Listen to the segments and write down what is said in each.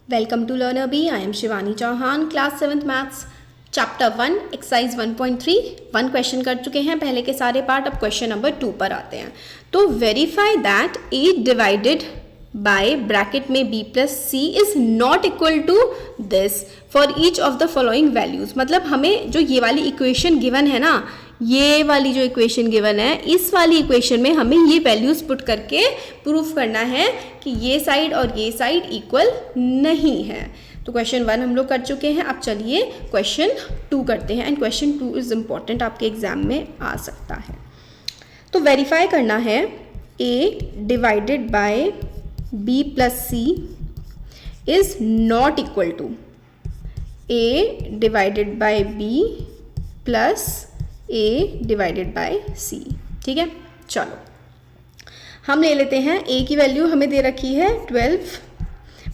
Welcome to Learner B. I am Shivani Chauhan, Class 7th Maths, Chapter 1, Exercise 1.3. 1 question कर चुके हैं पहले के सारे पार्ट. अब क्वेश्चन नंबर 2 पर आते हैं. तो verify that 8 divided by bracket में b plus c is not equal to this for each of the following values. मतलब हमें जो ये वाली इक्वेशन गिवन है ना, ये वाली जो इक्वेशन गिवन है, इस वाली इक्वेशन में हमें ये वैल्यूज पुट करके प्रूफ करना है कि ये साइड और ये साइड इक्वल नहीं है. तो क्वेश्चन 1 हम लोग कर चुके हैं. अब चलिए क्वेश्चन 2 करते हैं. एंड क्वेश्चन 2 इज इम्पॉर्टेंट, आपके एग्जाम में आ सकता है. तो वेरीफाई करना है a divided by b plus c is not equal to a divided by b plus a divided by c. ठीक है, चलो हम ले लेते हैं. a की वैल्यू हमें दे रखी है 12,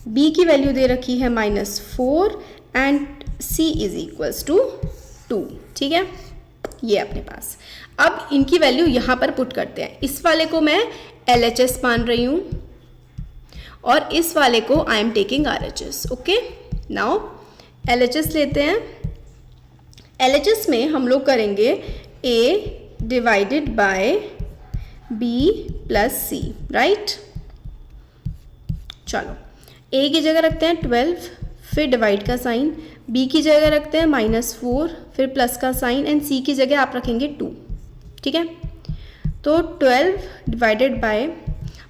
b की वैल्यू दे रखी है -4 and c is equals to 2. ठीक है, ये अपने पास. अब इनकी वैल्यू यहाँ पर पुट करते हैं. इस वाले को मैं LHS मान रही हूँ और इस वाले को I am taking RHS. Okay, now LHS लेते हैं. LHS में हम लोग करेंगे a divided by b plus c. Right, चलो a की जगह रखते हैं 12, फिर डिवाइड का साइन, b की जगह रखते हैं -4, फिर प्लस का साइन एंड c की जगह आप रखेंगे 2. ठीक है, तो 12 डिवाइडेड बाय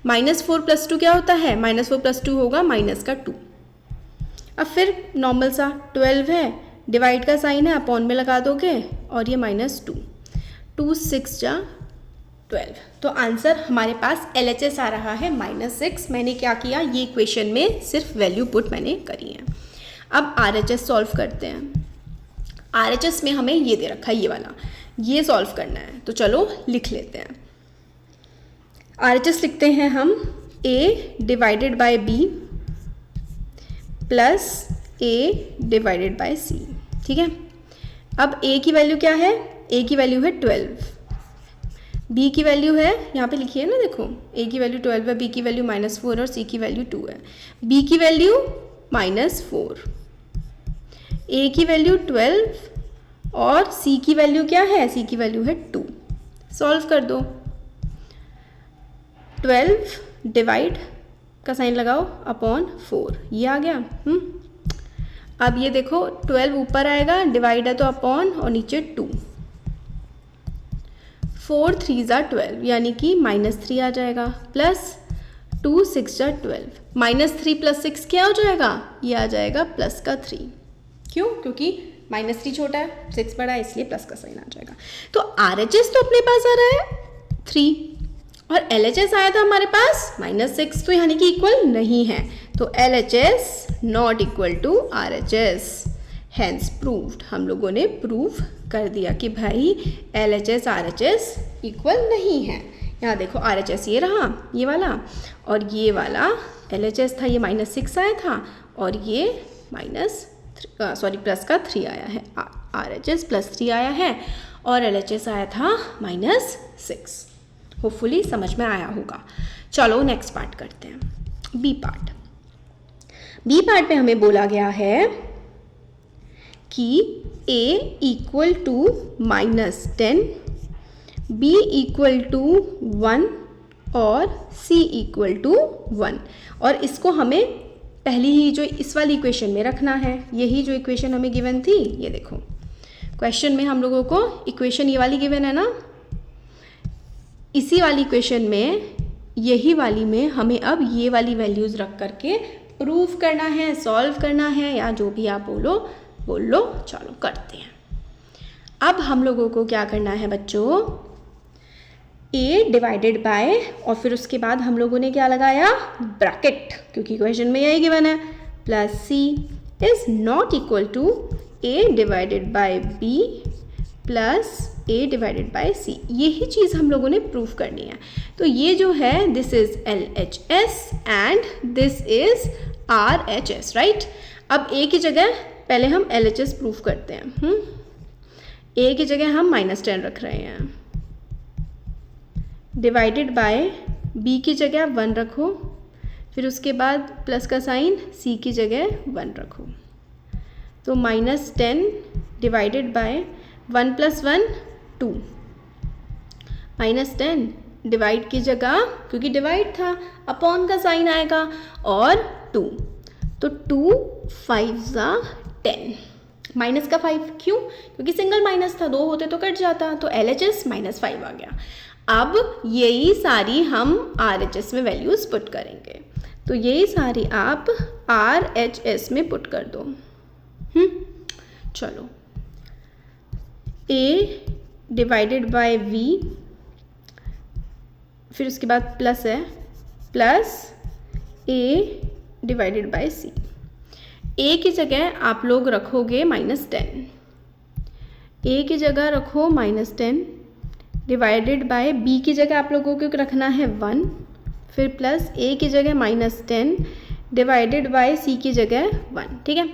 -4 प्लस 2 क्या होता है? -4 प्लस 2 होगा माइनस का 2. अब फिर नॉर्मल सा 12 है, डिवाइड का साइन है, अपॉन में लगा दोगे और ये -2. 2 6 जा 12. तो आंसर हमारे पास LHS आ रहा है -6. मैंने क्या किया, ये इक्वेशन में सिर्फ वैल्यू पुट मैंने करी है. अब RHS सॉल्व करते हैं. RHS में हमें ये दे रखा है, ये वाला, ये सॉल्व करना है. तो चलो लिख लेते हैं. RHS लिखते हैं हम a divided by b plus a divided by c. ठीक है, अब a की वैल्यू क्या है? a की वैल्यू है 12, b की वैल्यू है, यहाँ पे लिखिए ना, देखो a की वैल्यू 12 है, b की वैल्यू -4 और c की वैल्यू 2 है. b की वैल्यू -4, a की वैल्यू 12 और c की वैल्यू क्या है? c की वैल्यू है 2. सॉल्व कर दो. 12 डिवाइड का साइन लगाओ अपॉन 4, ये आ गया. अब ये देखो 12 ऊपर आएगा, डिवाइड है तो अपॉन और नीचे 2. 4 3 जा 12 यानी कि -3 आ जाएगा, प्लस 2 6 जा 12, -3 प्लस 6 क्या हो जाएगा? ये आ जाएगा प्लस का 3. क्यों? क्योंकि -3 छोटा है, 6 बड़ा है, इसलिए प्लस का साइन आ जाएगा. तो RHS तो अपने पास आ रहा है 3 और LHS आया था हमारे पास -6, तो यानी कि इक्वल नहीं है. तो LHS not equal to RHS. Hence proved. हम लोगों ने प्रूव कर दिया कि भाई LHS RHS इक्वल नहीं है. यहाँ देखो RHS ये रहा, ये वाला, और ये वाला LHS था, ये -6 आया था और ये प्लस का 3 आया है. RHS +3 आया है और LHS आया था -6. होपफुली समझ में आया होगा. चलो नेक्स्ट पार्ट करते हैं, बी पार्ट. बी पार्ट पे हमें बोला गया है कि a equal to -10, b equal to 1 और c इक्वल टू 1. और इसको हमें पहली ही जो इस वाली इक्वेशन में रखना है. यही जो इक्वेशन हमें गिवन थी, ये देखो क्वेश्चन में हम लोगों को इक्वेशन ये वाली गिवन है ना, इसी वाली इक्वेशन में, यही वाली में हमें अब ये वाली वैल्यूज़ रख करके प्रूफ करना है, सॉल्व करना है, या जो भी आप बोल लो. चलो करते हैं. अब हम लोगों को क्या करना है बच्चों? a डिवाइडेड बाय, और फिर उसके बाद हम लोगों ने क्या लगाया? ब्रैकेट, क्योंकि क्वेश्चन में यही गिवन है, plus c is not equal to a divided by b plus a divided by c. यही चीज़ हम लोगों ने प्रूफ करनी है. तो ये जो है, this is LHS and this is RHS. Right, अब a की जगह पहले हम LHS प्रूफ करते हैं. a की जगह हम -10 रख रहे हैं, डिवाइडेड बाय b की जगह 1 रखो, फिर उसके बाद प्लस का साइन, सी की जगह 1 रखो। तो -10 डिवाइडेड बाय 1 + 1 2, -10 डिवाइड की जगह, क्योंकि डिवाइड था, अपॉन का साइन आएगा और 2, तो 2 5 10, माइनस का 5 क्यों? क्योंकि सिंगल माइनस था, 2 होते तो कट जाता, तो LHS -5 आ गया। अब यही सारी हम RHS में वैल्यूज़ पुट करेंगे, तो यही सारी आप RHS में पुट कर दो। चलो, A डिवाइडेड बाय V, फिर उसके बाद प्लस है, plus A divided by C। A की जगह आप लोग रखोगे -10, A की जगह रखो -10 डिवाइडेड बाय B की जगह आप लोगों को रखना है 1, फिर प्लस A की जगह -10 डिवाइडेड बाय C की जगह 1। ठीक है,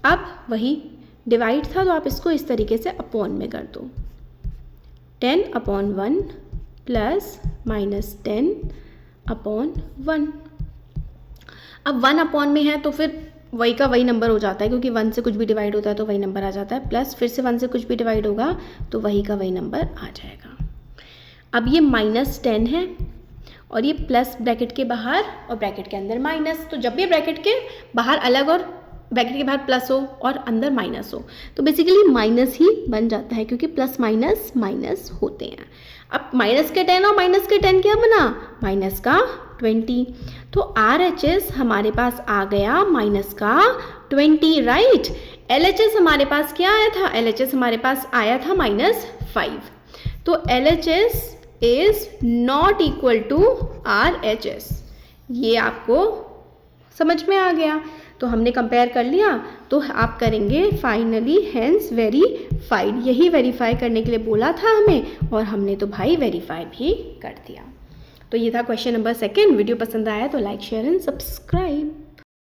अब वही डिवाइड था तो आप इसको इस तरीके से अपॉन में कर दो, 10/1 प्लस -10/1। अब 1 अपॉन में है तो फिर वही का वही नंबर हो जाता है, क्योंकि 1 से कुछ भी डिवाइड होता है तो वही नंबर आ जाता है, प्लस फिर से 1 से कुछ भी डिवाइड होगा तो वही का वही नंबर आ जाएगा। अब ये -10 है और ये प्लस ब्रैकेट के बाहर और ब्रैकेट के अंदर माइनस, तो जब भी ब्रैकेट के बाहर अलग और ब्रैकेट के बाहर प्लस हो और अंदर माइनस हो तो बेसिकली माइनस ही बन जाता है, क्योंकि प्लस माइनस माइनस होते हैं। अब माइनस के 10 और माइनस के 10 क्या बना? माइनस का 20। तो RHS हमारे पास आ गया माइनस का 20, राइट। LHS हमारे पास क्या आया था? LHS हमारे पास आया था -5। तो LHS is not equal to RHS। ये आपको समझ में आ गया। तो हमने कंपेयर कर लिया, तो आप करेंगे फाइनली हेंस वेरीफाइड। यही वेरीफाई करने के लिए बोला था हमें और हमने तो भाई वेरीफाई भी कर दिया। तो ये था क्वेश्चन नंबर 2। वीडियो पसंद आया तो लाइक शेयर एंड सब्सक्राइब।